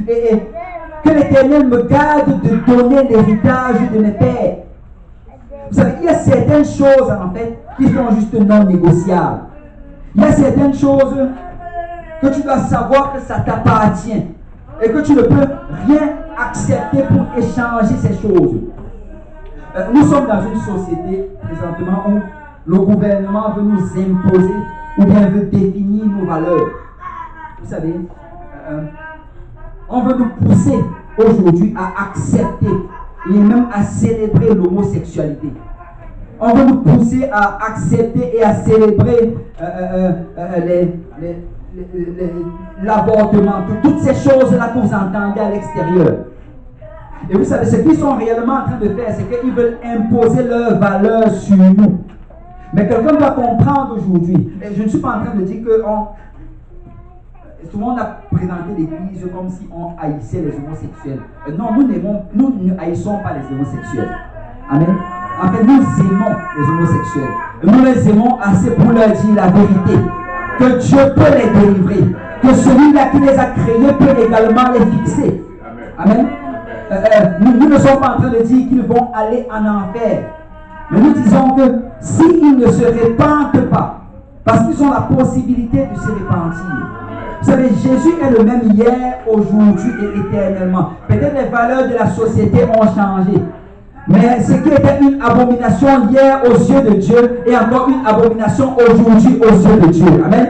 Et que l'Éternel me garde de donner l'héritage de mes pères. Vous savez, il y a certaines choses, en fait, qui sont juste non négociables. Il y a certaines choses que tu dois savoir que ça t'appartient et que tu ne peux rien accepter pour échanger ces choses. Nous sommes dans une société présentement où le gouvernement veut nous imposer ou bien veut définir nos valeurs. Vous savez, on veut nous pousser aujourd'hui à accepter et même à célébrer l'homosexualité. On veut nous pousser à accepter et à célébrer l'avortement, toutes ces choses-là que vous entendez à l'extérieur. Et vous savez, ce qu'ils sont réellement en train de faire, c'est qu'ils veulent imposer leurs valeurs sur nous. Mais quelqu'un doit comprendre aujourd'hui, et je ne suis pas en train de dire que tout le monde a présenté l'Église comme si on haïssait les homosexuels. Non, nous ne haïssons pas les homosexuels. Amen. En fait, nous aimons les homosexuels. Nous les aimons assez pour leur dire la vérité. Que Dieu peut les délivrer. Que celui-là qui les a créés peut également les fixer. Amen. Nous ne sommes pas en train de dire qu'ils vont aller en enfer. Mais nous disons que s'ils ne se répandent pas, parce qu'ils ont la possibilité de se repentir. Vous savez, Jésus est le même hier, aujourd'hui et éternellement. Peut-être les valeurs de la société ont changé. Mais ce qui était une abomination hier aux yeux de Dieu est encore une abomination aujourd'hui aux yeux de Dieu. Amen.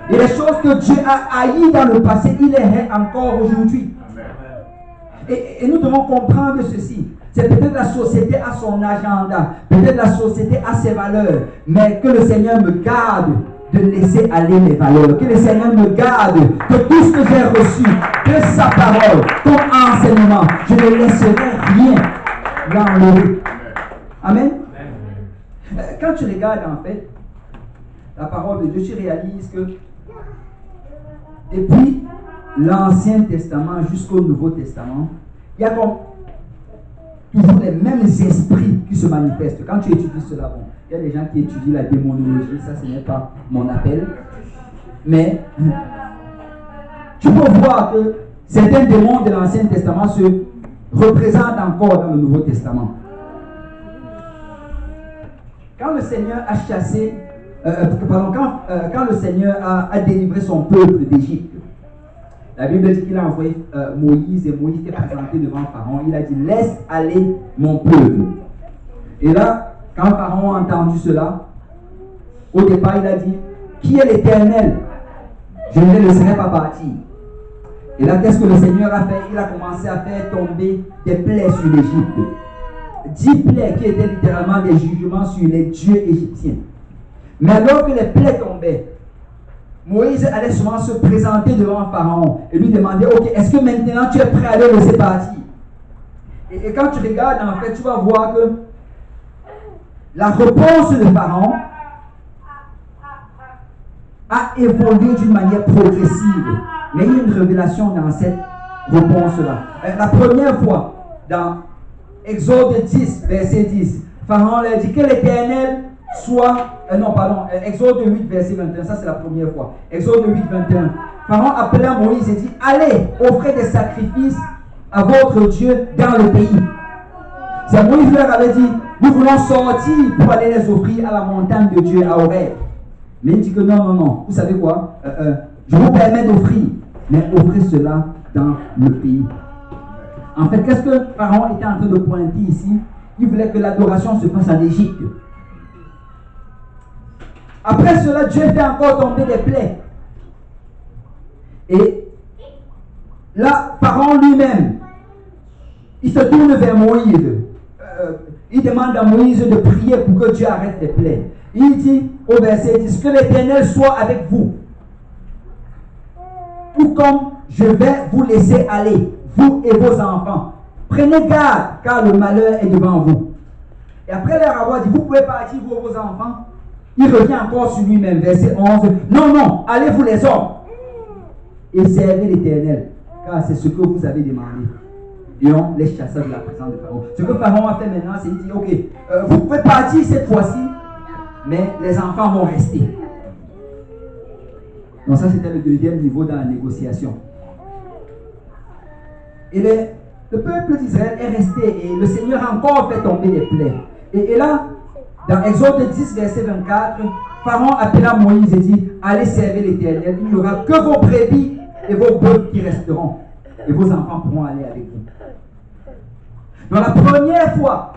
Et les choses que Dieu a haïes dans le passé, il les hait encore aujourd'hui. Et nous devons comprendre ceci. C'est peut-être la société a son agenda, peut-être la société a ses valeurs, mais que le Seigneur me garde de laisser aller mes valeurs. Que le Seigneur me garde, que tout ce que j'ai reçu, de sa parole, comme enseignement, je ne laisserai rien l'enlever. Amen. Quand tu regardes en fait la parole de Dieu, tu réalises que depuis l'Ancien Testament jusqu'au Nouveau Testament, il y a comme toujours les mêmes esprits qui se manifestent. Quand tu étudies cela, bon, il y a des gens qui étudient la démonologie, ça ce n'est pas mon appel. Mais tu peux voir que certains démons de l'Ancien Testament se représentent encore dans le Nouveau Testament. Quand le Seigneur a chassé, quand le Seigneur a délivré son peuple d'Égypte, la Bible dit qu'il a envoyé Moïse et Moïse était présenté devant Pharaon. Il a dit, laisse aller mon peuple. Et là, quand Pharaon a entendu cela, au départ il a dit, qui est l'Éternel? Je ne les laisserai pas partir. Et là, qu'est-ce que le Seigneur a fait? Il a commencé à faire tomber des plaies sur l'Égypte. 10 plaies qui étaient littéralement des jugements sur les dieux égyptiens. Mais alors que les plaies tombaient, Moïse allait souvent se présenter devant Pharaon et lui demander, ok, est-ce que maintenant tu es prêt à le laisser partir? Et quand tu regardes, en fait, tu vas voir que la réponse de Pharaon a évolué d'une manière progressive. Mais il y a une révélation dans cette réponse-là. La première fois, dans Exode 10, verset 10, Pharaon leur dit que l'Éternel soit... Exode 8, verset 21, ça c'est la première fois. Exode 8, 21. Pharaon appela Moïse et dit, allez, offrez des sacrifices à votre Dieu dans le pays. C'est Moïse leur avait dit, nous voulons sortir pour aller les offrir à la montagne de Dieu, à Horeb. Mais il dit que non, vous savez quoi, je vous permets d'offrir, mais offrez cela dans le pays. En fait, qu'est-ce que Pharaon était en train de pointer ici? Il voulait que l'adoration se fasse en Égypte. Après cela, Dieu fait encore tomber des plaies. Et là, Pharaon lui-même, il se tourne vers Moïse. Il demande à Moïse de prier pour que Dieu arrête les plaies. Il dit au verset 10, que l'Éternel soit avec vous. Tout comme je vais vous laisser aller, vous et vos enfants. Prenez garde, car le malheur est devant vous. Et après leur avoir dit, vous pouvez partir, vous et vos enfants. Il revient encore sur lui-même, verset 11. Non, allez vous les hommes et servez l'Éternel, car c'est ce que vous avez demandé. Et on les chassa de la présence de Pharaon. Ce que Pharaon a fait maintenant, c'est qu'il dit, ok, vous pouvez partir cette fois-ci, mais les enfants vont rester. Donc ça, c'était le deuxième niveau dans la négociation. Et le peuple d'Israël est resté et le Seigneur a encore fait tomber les plaies. Et là, dans Exode 10, verset 24, Pharaon appela Moïse et dit, allez servir l'Éternel, il n'y aura que vos brebis et vos bœufs qui resteront, et vos enfants pourront aller avec vous. Dans la première fois,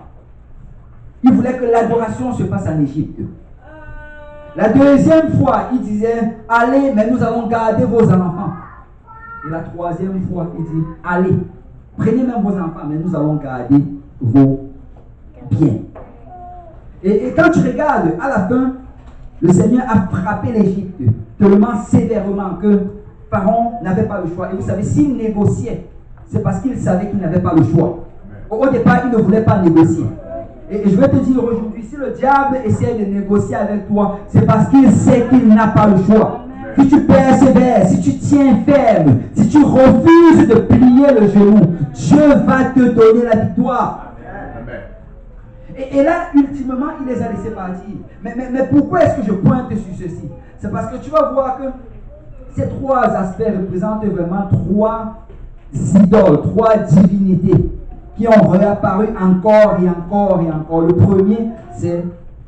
il voulait que l'adoration se passe en Égypte. La deuxième fois, il disait, allez, mais nous allons garder vos enfants. Et la troisième fois, il dit, allez, prenez même vos enfants, mais nous allons garder vos biens. Et quand tu regardes, à la fin, le Seigneur a frappé l'Égypte tellement sévèrement que Pharaon n'avait pas le choix. Et vous savez, s'il négociait, c'est parce qu'il savait qu'il n'avait pas le choix. Au départ, il ne voulait pas négocier. Et je vais te dire aujourd'hui, si le diable essaie de négocier avec toi, c'est parce qu'il sait qu'il n'a pas le choix. Si tu persévères, si tu tiens ferme, si tu refuses de plier le genou, Dieu va te donner la victoire. Et là, ultimement, il les a laissés partir. Mais pourquoi est-ce que je pointe sur ceci? C'est parce que tu vas voir que ces trois aspects représentent vraiment trois idoles, trois divinités qui ont réapparu encore et encore et encore. Le premier, c'est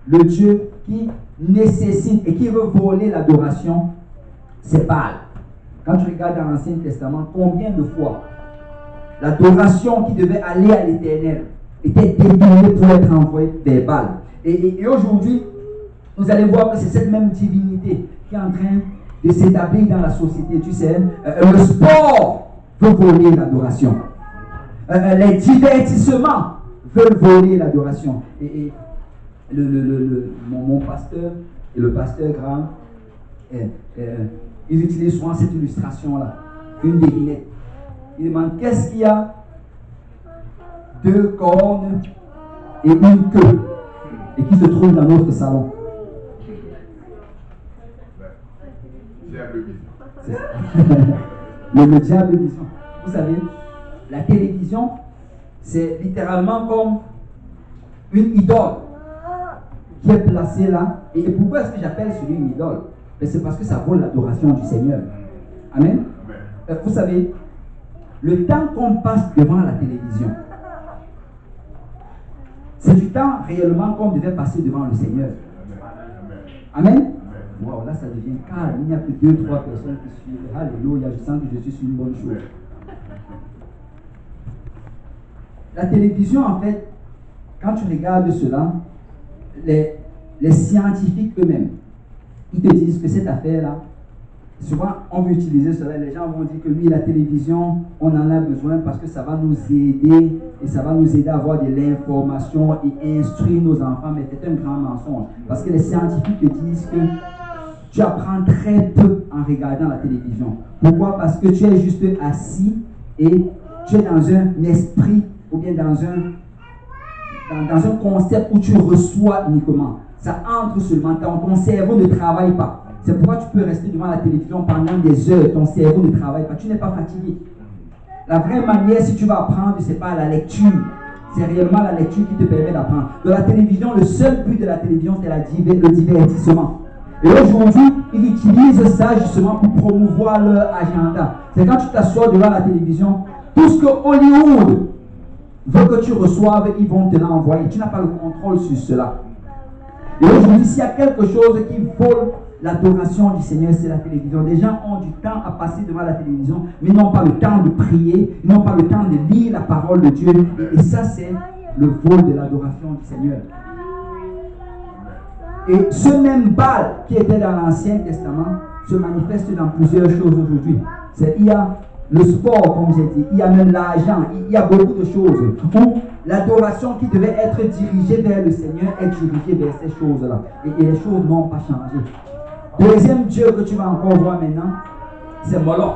le Dieu qui nécessite et qui veut voler l'adoration, c'est Baal. Quand tu regardes dans l'Ancien Testament, combien de fois l'adoration qui devait aller à l'Éternel était détournée pour être envoyée vers Baal. Et aujourd'hui, vous allez voir que c'est cette même divinité qui est en train de s'établir dans la société. Tu sais, le sport veut voler l'adoration. Les divertissements veulent voler l'adoration. Et mon pasteur et le pasteur Graham, ils utilisent souvent cette illustration-là, une devinette. Ils demandent qu'est-ce qu'il y a? Deux cornes et une queue, et qui se trouve dans notre salon. Le diable vision. Vous savez, la télévision, c'est littéralement comme une idole qui est placée là. Et pourquoi est-ce que j'appelle celui une idole? C'est parce que ça vaut l'adoration du Seigneur. Amen. Vous savez, le temps qu'on passe devant la télévision, c'est du temps réellement qu'on devait passer devant le Seigneur. Amen. Wow, là ça devient calme. Il n'y a que 2-3 personnes qui suivent. Alléluia, je sens que je suis sur une bonne chose. La télévision, en fait, quand tu regardes cela, les scientifiques eux-mêmes, ils te disent que cette affaire-là, souvent on veut utiliser cela, les gens vont dire que oui, la télévision, on en a besoin parce que ça va nous aider et ça va nous aider à avoir de l'information et instruire nos enfants, mais c'est un grand mensonge. Parce que les scientifiques te disent que tu apprends très peu en regardant la télévision. Pourquoi? Parce que tu es juste assis et tu es dans un esprit ou bien dans un concept où tu reçois uniquement. Ça entre seulement, ton cerveau ne travaille pas. C'est pourquoi tu peux rester devant la télévision pendant des heures, ton cerveau ne travaille pas, tu n'es pas fatigué. La vraie manière, si tu vas apprendre, ce n'est pas la lecture, c'est réellement la lecture qui te permet d'apprendre. De la télévision, le seul but de la télévision, c'est le divertissement. Et aujourd'hui, ils utilisent ça justement pour promouvoir leur agenda. C'est quand tu t'assois devant la télévision, tout ce que Hollywood veut que tu reçoives, ils vont te l'envoyer. Tu n'as pas le contrôle sur cela. Et aujourd'hui, s'il y a quelque chose qui vole l'adoration du Seigneur, c'est la télévision. Les gens ont du temps à passer devant la télévision, mais ils n'ont pas le temps de prier, ils n'ont pas le temps de lire la parole de Dieu. Et ça, c'est le vol de l'adoration du Seigneur. Et ce même Baal qui était dans l'Ancien Testament se manifeste dans plusieurs choses aujourd'hui. Il y a le sport, comme j'ai dit, il y a même l'argent, il y a beaucoup de choses où l'adoration qui devait être dirigée vers le Seigneur est dirigée vers ces choses-là. Et les choses n'ont pas changé. Deuxième Dieu que tu vas encore voir maintenant, c'est Moloch.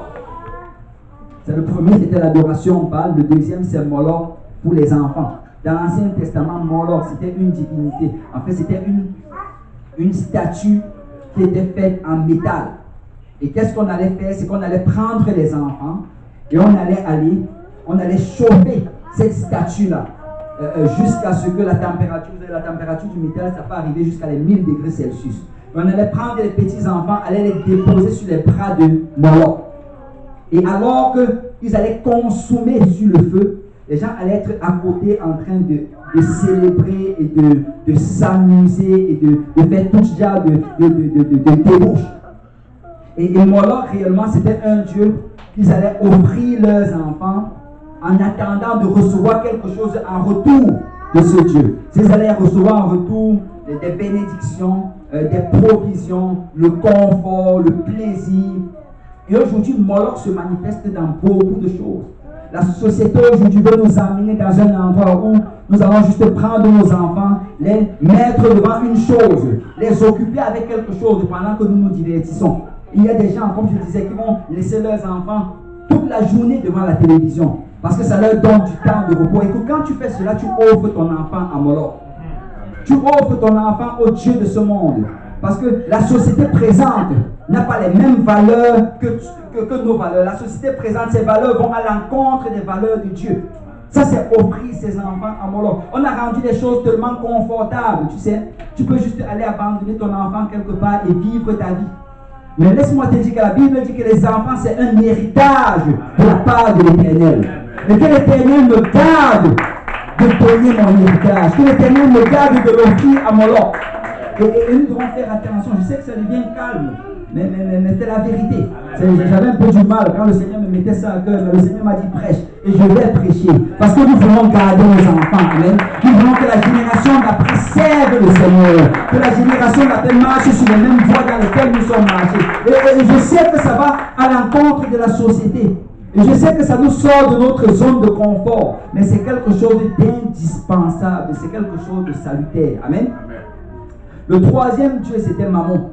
C'est le premier, c'était l'adoration Baal. Le deuxième, c'est Moloch pour les enfants. Dans l'Ancien Testament, Moloch, c'était une divinité. En fait, c'était une statue qui était faite en métal. Et qu'est-ce qu'on allait faire? C'est qu'on allait prendre les enfants et on allait chauffer cette statue-là jusqu'à ce que la température du métal, ça peut arriver jusqu'à les 1000 degrés Celsius. On allait prendre les petits enfants, aller les déposer sur les bras de Moloch. Et alors qu'ils allaient consommer sur le feu, les gens allaient être à côté en train de célébrer et de s'amuser et de faire tout genre de débauche. Et Moloch, réellement, c'était un dieu qu'ils allaient offrir leurs enfants en attendant de recevoir quelque chose en retour de ce dieu. Ils allaient recevoir en retour des bénédictions, des provisions, le confort, le plaisir. Et aujourd'hui, Moloch se manifeste dans beaucoup de choses. La société aujourd'hui veut nous amener dans un endroit où nous allons juste prendre nos enfants, les mettre devant une chose, les occuper avec quelque chose pendant que nous nous divertissons. Il y a des gens, comme je disais, qui vont laisser leurs enfants toute la journée devant la télévision parce que ça leur donne du temps de repos. Et que quand tu fais cela, tu offres ton enfant à Moloch. Tu offres ton enfant au Dieu de ce monde. Parce que la société présente n'a pas les mêmes valeurs que nos valeurs. La société présente, ses valeurs vont à l'encontre des valeurs de Dieu. Ça, c'est offrir ses enfants à Moloch. On a rendu les choses tellement confortables, tu sais. Tu peux juste aller abandonner ton enfant quelque part et vivre ta vie. Mais laisse-moi te dire que la Bible dit que les enfants, c'est un héritage de la part de l'Éternel. Et que l'Éternel me garde de donner mon héritage. Que l'Éternel me garde de l'offrir à Moloch. Et nous devons faire attention. Je sais que ça devient calme, mais c'est la vérité. J'avais un peu du mal quand le Seigneur me mettait ça à cœur. Mais le Seigneur m'a dit prêche. Et je vais prêcher. Parce que nous voulons garder nos enfants. Amen. Nous voulons que la génération d'après serve le Seigneur. Que la génération d'après marche sur les mêmes voies dans lesquelles nous sommes marchés. Et je sais que ça va à l'encontre de la société. Et je sais que ça nous sort de notre zone de confort. Mais c'est quelque chose d'indispensable. C'est quelque chose de salutaire. Amen. Le troisième Dieu, c'était Mammon.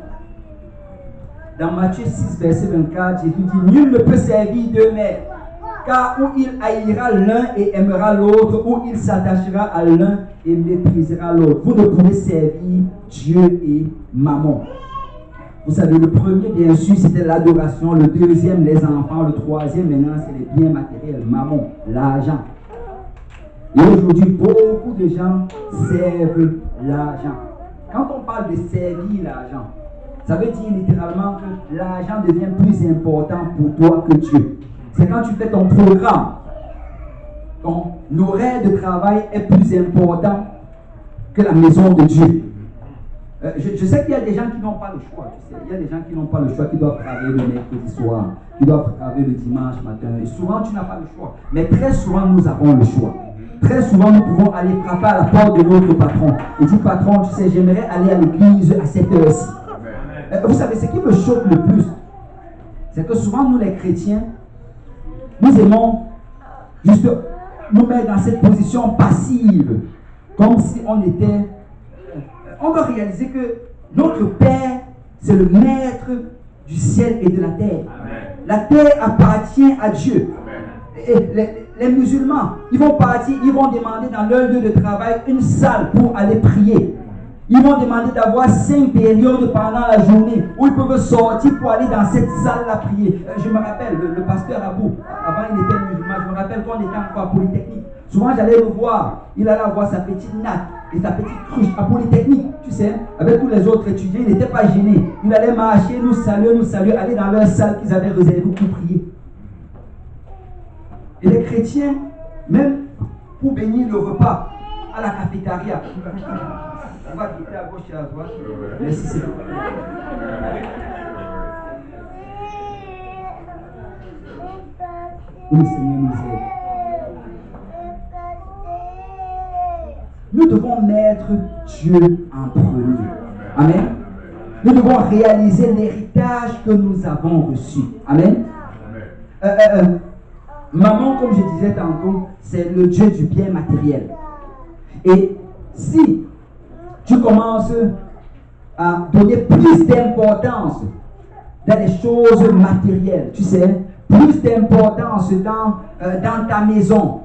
Dans Matthieu 6, verset 24, Jésus dit, nul ne peut servir deux maîtres, car ou il haïra l'un et aimera l'autre, ou il s'attachera à l'un et méprisera l'autre. Vous ne pouvez servir Dieu et Mammon. Vous savez, le premier, bien sûr, c'était l'adoration. Le deuxième, les enfants. Le troisième, maintenant, c'est les biens matériels. Mammon, l'argent. Et aujourd'hui, beaucoup de gens servent l'argent. Quand on parle de servir l'argent, ça veut dire littéralement que l'argent devient plus important pour toi que Dieu. C'est quand tu fais ton programme, ton horaire de travail est plus important que la maison de Dieu. Je sais qu'il y a des gens qui n'ont pas le choix. Tu sais. Il y a des gens qui n'ont pas le choix, qui doivent travailler le mercredi soir, qui doivent travailler le dimanche matin. Et souvent, tu n'as pas le choix. Mais très souvent, nous avons le choix. Très souvent, nous pouvons aller frapper à la porte de notre patron. Et dire, patron, tu sais, j'aimerais aller à l'église à cette heure-ci. Vous savez, ce qui me choque le plus, c'est que souvent, nous les chrétiens, nous aimons juste nous mettre dans cette position passive, comme si on était... On doit réaliser que notre Père, c'est le maître du ciel et de la terre. La terre appartient à Dieu. Et les musulmans, ils vont partir, ils vont demander dans leur lieu de travail une salle pour aller prier. Ils vont demander d'avoir 5 périodes pendant la journée où ils peuvent sortir pour aller dans cette salle-là prier. Je me rappelle, le pasteur Abou, avant il était musulman, je me rappelle quand on était encore à Polytechnique. Souvent j'allais le voir, il allait avoir sa petite natte et sa petite cruche à Polytechnique, tu sais, avec tous les autres étudiants, il n'était pas gêné. Il allait marcher, nous saluer, aller dans leur salle qu'ils avaient réservée pour prier. Et les chrétiens, même pour bénir le repas à la cafétéria, on va quitter à gauche et à droite. Merci, c'est tout. Oui, Seigneur, nous aide. Nous devons mettre Dieu en premier. Amen. Nous devons réaliser l'héritage que nous avons reçu. Amen. Maman, comme je disais tantôt, c'est le Dieu du bien matériel. Et si tu commences à donner plus d'importance dans les choses matérielles, tu sais, plus d'importance dans ta maison,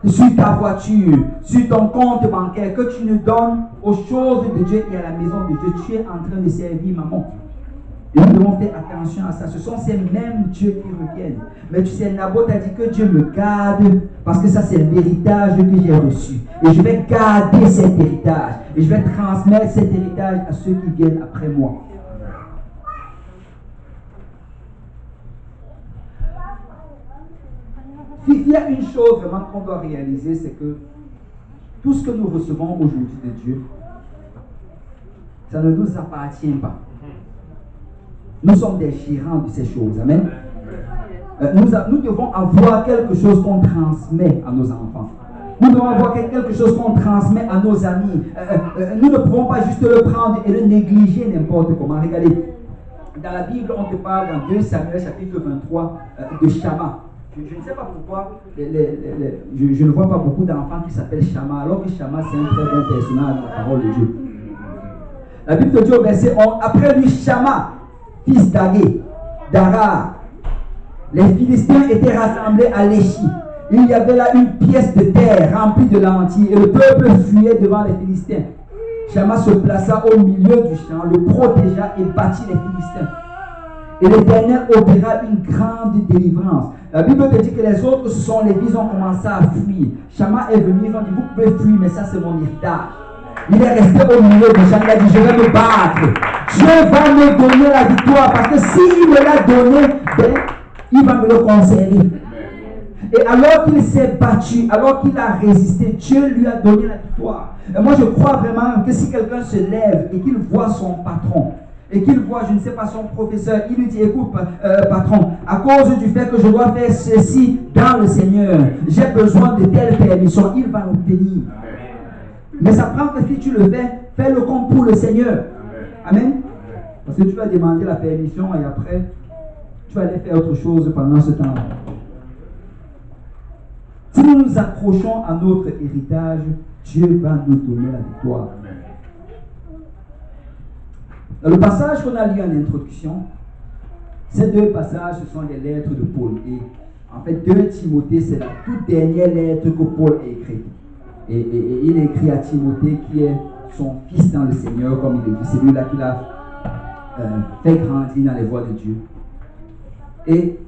sur ta voiture, sur ton compte bancaire, que tu ne donnes aux choses de Dieu et à la maison de Dieu, tu es en train de servir maman. Et nous devons faire attention à ça. Ce sont ces mêmes dieux qui reviennent. Mais tu sais, Naboth a dit que Dieu me garde parce que ça c'est l'héritage que j'ai reçu. Et je vais garder cet héritage. Et je vais transmettre cet héritage à ceux qui viennent après moi. Il y a une chose vraiment qu'on doit réaliser, c'est que tout ce que nous recevons aujourd'hui de Dieu, ça ne nous appartient pas. Nous sommes des gérants de ces choses. Amen. Nous devons avoir quelque chose qu'on transmet à nos enfants. Nous devons avoir quelque chose qu'on transmet à nos amis. Nous ne pouvons pas juste le prendre et le négliger n'importe comment. Regardez, dans la Bible, on te parle dans 2 Samuel chapitre 23 de Shama. Je ne sais pas pourquoi, je ne vois pas beaucoup d'enfants qui s'appellent Shama, alors que Shama c'est un très bon personnage de la parole de Dieu. La Bible te dit au verset 11, après lui Shama, fils d'Agé, d'Arar, les Philistins étaient rassemblés à Léchi. Il y avait là une pièce de terre remplie de lentilles et le peuple fuyait devant les Philistins. Shama se plaça au milieu du champ, le protégea et battit les Philistins. Et l'Éternel opéra une grande délivrance. La Bible te dit que les autres se sont levés, ils ont commencé à fuir. Shama est venu, ils ont dit, vous pouvez fuir, mais ça c'est mon héritage. Il est resté au milieu du champ, il a dit, je vais me battre. Dieu va me donner la victoire, parce que s'il me l'a donné, ben, il va me le conserver. Et alors qu'il s'est battu, alors qu'il a résisté, Dieu lui a donné la victoire. Et moi je crois vraiment que si quelqu'un se lève et qu'il voit son patron, et qu'il voit, je ne sais pas, son professeur, il lui dit, écoute patron, à cause du fait que je dois faire ceci dans le Seigneur, j'ai besoin de telle permission, il va l'obtenir. Mais ça prend que si tu le fais, fais-le comme pour le Seigneur. Amen. Parce que tu vas demander la permission et après, tu vas aller faire autre chose pendant ce temps. Si nous nous accrochons à notre héritage, Dieu va nous donner la victoire. Dans le passage qu'on a lu en introduction, ces 2 passages, ce sont les lettres de Paul. Et en fait, 2 Timothée, c'est la toute dernière lettre que Paul a écrite. Et il écrit à Timothée qui est son fils dans le Seigneur, comme il est dit. C'est lui-là qui l'a fait grandir dans les voies de Dieu. Et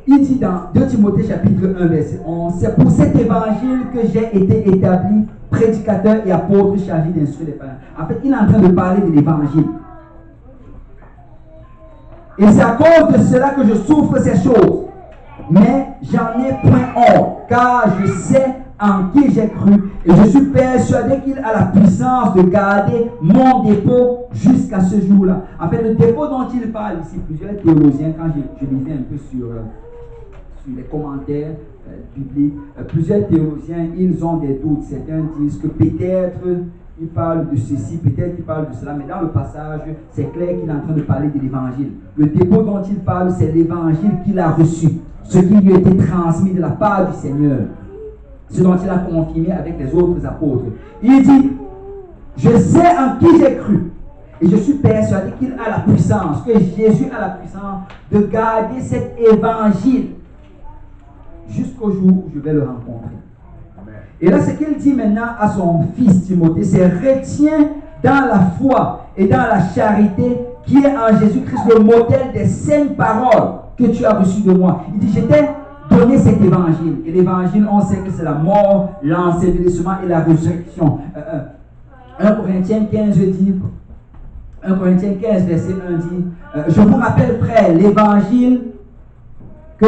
il dit dans 2 Timothée chapitre 1 verset 11, c'est pour cet évangile que j'ai été établi prédicateur et apôtre chargé d'instruire les païens. En fait, il est en train de parler de l'évangile. Et c'est à cause de cela que je souffre ces choses. Mais j'en ai point honte, car je sais en qui j'ai cru et je suis persuadé qu'il a la puissance de garder mon dépôt jusqu'à ce jour-là. En fait, le dépôt dont il parle ici, plusieurs théologiens, quand je lisais un peu sur les commentaires bibliques, plusieurs théologiens, ils ont des doutes. Certains disent que peut-être il parle de ceci, peut-être il parle de cela, mais dans le passage, c'est clair qu'il est en train de parler de l'évangile. Le dépôt dont il parle, c'est l'évangile qu'il a reçu, ce qui lui a été transmis de la part du Seigneur, ce dont il a confirmé avec les autres apôtres. Il dit, je sais en qui j'ai cru, et je suis persuadé qu'il a la puissance, que Jésus a la puissance de garder cet évangile jusqu'au jour où je vais le rencontrer. Et là, ce qu'il dit maintenant à son fils Timothée, c'est retiens dans la foi et dans la charité qui est en Jésus-Christ le modèle des saintes paroles que tu as reçues de moi. Il dit, je t'ai donné cet évangile. Et l'évangile, on sait que c'est la mort, l'ensevelissement et la résurrection. 1 Corinthiens 15 dit, 1 Corinthiens 15 verset 1 dit, je vous rappelle frère, l'évangile que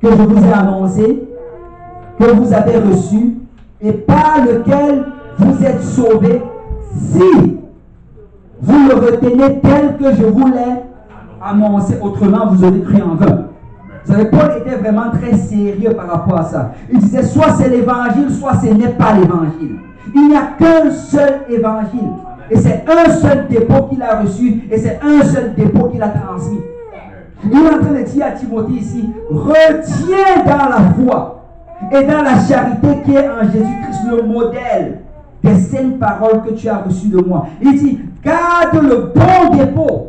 je vous ai annoncé, que vous avez reçu, et par lequel vous êtes sauvés, si vous le retenez tel que je vous l'ai annoncé, autrement vous aurez cru en vain. Vous savez, Paul était vraiment très sérieux par rapport à ça. Il disait, soit c'est l'évangile, soit ce n'est pas l'évangile. Il n'y a qu'un seul évangile. Et c'est un seul dépôt qu'il a reçu, et c'est un seul dépôt qu'il a transmis. Il est en train de dire à Timothée ici, retiens dans la foi et dans la charité qui est en Jésus-Christ le modèle des saintes paroles que tu as reçues de moi. Il dit, garde le bon dépôt.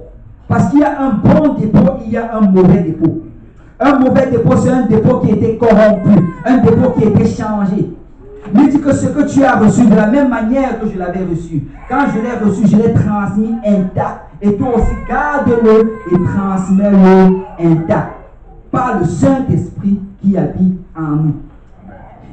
Parce qu'il y a un bon dépôt, il y a un mauvais dépôt. Un mauvais dépôt, c'est un dépôt qui a été corrompu, un dépôt qui a été changé. Il dit que ce que tu as reçu de la même manière que je l'avais reçu, quand je l'ai reçu, je l'ai transmis intact. Et toi aussi, garde-le et transmets-le intact par le Saint-Esprit qui habite en nous.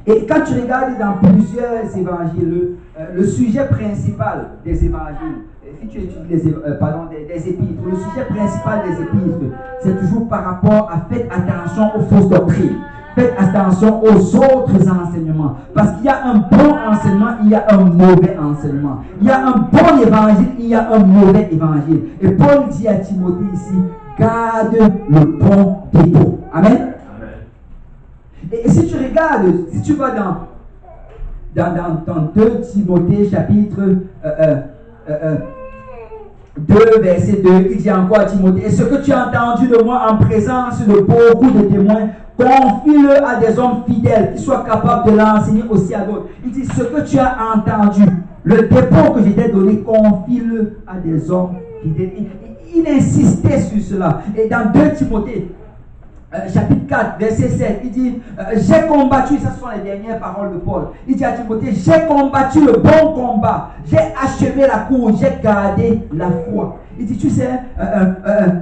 Et quand tu regardes dans plusieurs évangiles, le sujet principal des évangiles, si tu étudies des épîtres, le sujet principal des épîtres, c'est toujours par rapport à faites attention aux fausses doctrines. Faites attention aux autres enseignements. Parce qu'il y a un bon enseignement, il y a un mauvais enseignement. Il y a un bon évangile, il y a un mauvais évangile. Et Paul dit à Timothée ici, garde le bon dépôt. Amen. Et si tu regardes, si tu vas dans 2 Timothée chapitre 2 verset 2, il dit encore à Timothée, et ce que tu as entendu de moi en présence de beaucoup de témoins, confie-le à des hommes fidèles qui soient capables de l'enseigner aussi à d'autres. Il dit, ce que tu as entendu, le dépôt que je t'ai donné, confie-le à des hommes fidèles. Il insistait sur cela. Et dans 2 Timothée, chapitre 4, verset 7, il dit, j'ai combattu, ça sont les dernières paroles de Paul. Il dit à Timothée, j'ai combattu le bon combat, j'ai achevé la course, j'ai gardé la foi. Il dit, tu sais,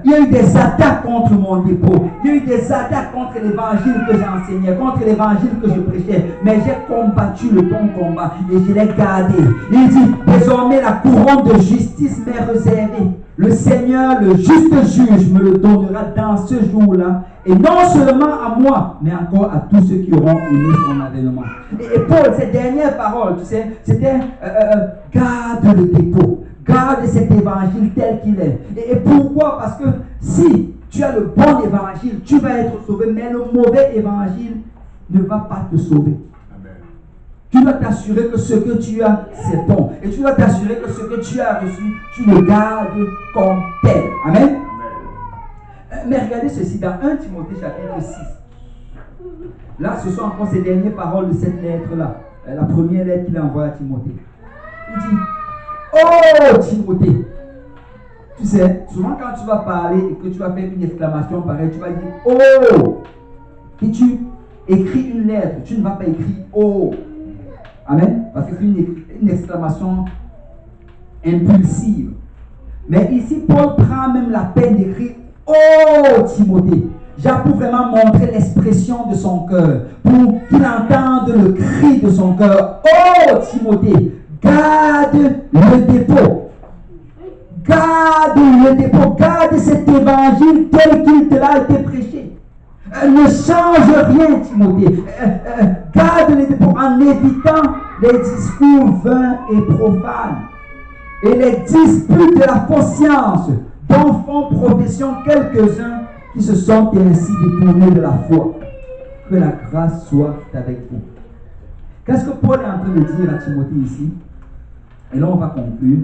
il y a eu des attaques contre mon dépôt, il y a eu des attaques contre l'évangile que j'enseignais, contre l'évangile que je prêchais, mais j'ai combattu le bon combat et je l'ai gardé. Il dit, désormais la couronne de justice m'est réservée. Le Seigneur, le juste juge, me le donnera dans ce jour-là, et non seulement à moi, mais encore à tous ceux qui auront aimé son avènement. Et Paul, ces dernières paroles, tu sais, c'était garde le dépôt, garde cet évangile tel qu'il est. Et pourquoi? Parce que si tu as le bon évangile, tu vas être sauvé, mais le mauvais évangile ne va pas te sauver. Tu dois t'assurer que ce que tu as, c'est bon. Et tu dois t'assurer que ce que tu as reçu, tu le gardes comme tel. Amen. Mais regardez ceci dans 1 Timothée chapitre 6. Là, ce sont encore ces dernières paroles de cette lettre-là. La première lettre qu'il a envoyée à Timothée. Il dit, oh Timothée. Tu sais, souvent quand tu vas parler et que tu vas faire une exclamation pareille, tu vas dire, oh. Et tu écris une lettre, tu ne vas pas écrire oh. Amen. Parce que c'est une exclamation impulsive. Mais ici, Paul prend même la peine d'écrire oh Timothée. Pour vraiment montrer l'expression de son cœur. Pour qu'il entende le cri de son cœur. Oh Timothée, garde le dépôt. Garde le dépôt. Garde cet évangile tel qu'il te l'a été prêché. Ne change rien, Timothée. Garde les dépôts en évitant les discours vains et profanes et les disputes de la fausse science dont font profession quelques-uns qui se sont ainsi détournés de la foi. Que la grâce soit avec vous. Qu'est-ce que Paul est en train de dire à Timothée ici? Et là, on va conclure.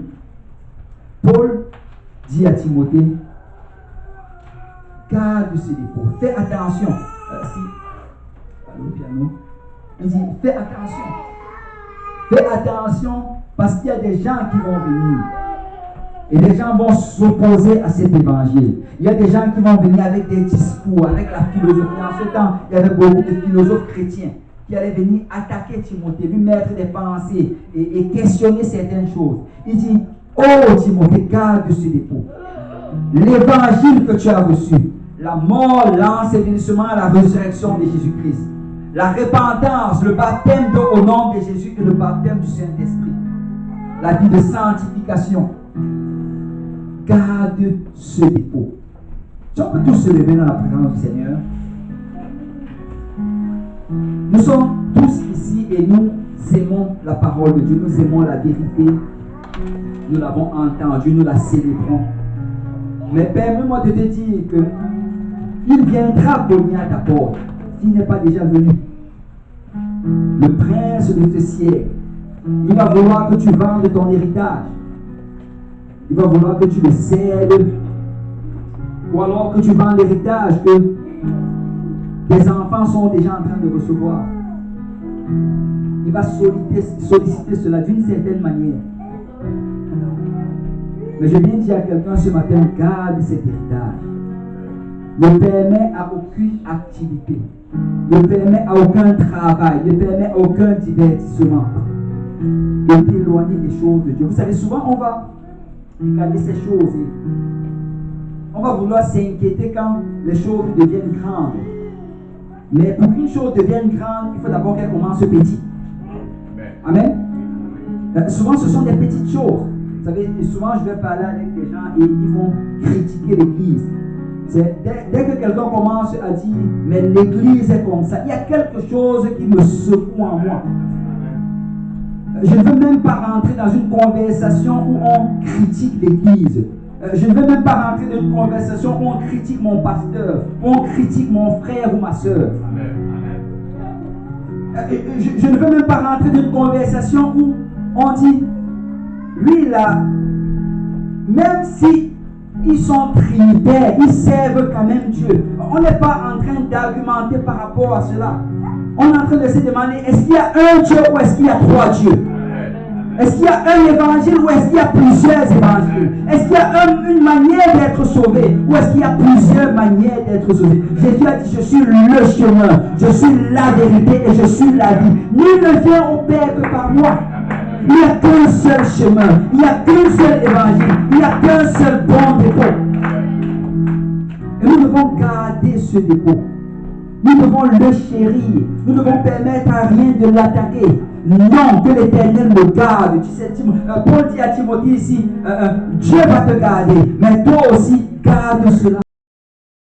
Paul dit à Timothée, garde ce dépôt. Fais attention. Allô, piano. Il dit, fais attention. Fais attention parce qu'il y a des gens qui vont venir. Et les gens vont s'opposer à cet évangile. Il y a des gens qui vont venir avec des discours, avec la philosophie. En ce temps, il y avait beaucoup de philosophes chrétiens qui allaient venir attaquer Timothée, lui mettre des pensées et questionner certaines choses. Il dit, oh Timothée, garde ce dépôt. L'évangile que tu as reçu, la mort, l'ensevelissement, la résurrection de Jésus-Christ, la repentance, le baptême au nom de Jésus et le baptême du Saint-Esprit, la vie de sanctification. Garde ce dépôt. Si on peut tous se lever dans la présence du Seigneur. Nous sommes tous ici et nous aimons la parole de Dieu, nous aimons la vérité. Nous l'avons entendue, nous la célébrons. Mais permets-moi de te dire que il viendra cogner à ta porte s'il n'est pas déjà venu. Le prince de ce siècle, il va vouloir que tu vendes ton héritage. Il va vouloir que tu le cèdes. Ou alors que tu vends l'héritage que tes enfants sont déjà en train de recevoir. Il va solliciter cela d'une certaine manière. Mais je viens dire à quelqu'un ce matin, garde cet héritage. Ne permet à aucune activité, ne permet à aucun travail, ne permet à aucun divertissement de t'éloigner des choses de Dieu. Vous savez, souvent on va regarder ces choses et on va vouloir s'inquiéter quand les choses deviennent grandes. Mais pour qu'une chose devienne grande, il faut d'abord qu'elle commence petit. Amen. Souvent ce sont des petites choses Vous savez, souvent je vais parler avec des gens et ils vont critiquer l'Église. Dès que quelqu'un commence à dire « mais l'Église est comme ça », il y a quelque chose qui me secoue en moi. Je ne veux même pas rentrer dans une conversation où on critique l'Église. Je ne veux même pas rentrer dans une conversation où on critique mon pasteur, où on critique mon frère ou ma soeur. Je ne veux même pas rentrer dans une conversation où on dit, lui là, même si ils sont trinitaires, ils servent quand même Dieu. On n'est pas en train d'argumenter par rapport à cela. On est en train de se demander, est-ce qu'il y a un Dieu ou est-ce qu'il y a trois dieux? Est-ce qu'il y a un évangile ou est-ce qu'il y a plusieurs évangiles? Est-ce qu'il y a une manière d'être sauvé ou est-ce qu'il y a plusieurs manières d'être sauvé? Jésus a dit, je suis le chemin, je suis la vérité et je suis la vie. Nul ne vient au Père que par moi. Il n'y a qu'un seul chemin, il n'y a qu'un seul évangile, il n'y a qu'un seul bon dépôt. Et nous devons garder ce dépôt. Nous devons le chérir. Nous devons permettre à rien de l'attaquer. Non, que l'Éternel me garde. Tu sais, Paul dit à Timothée ici, Dieu va te garder, mais toi aussi garde cela.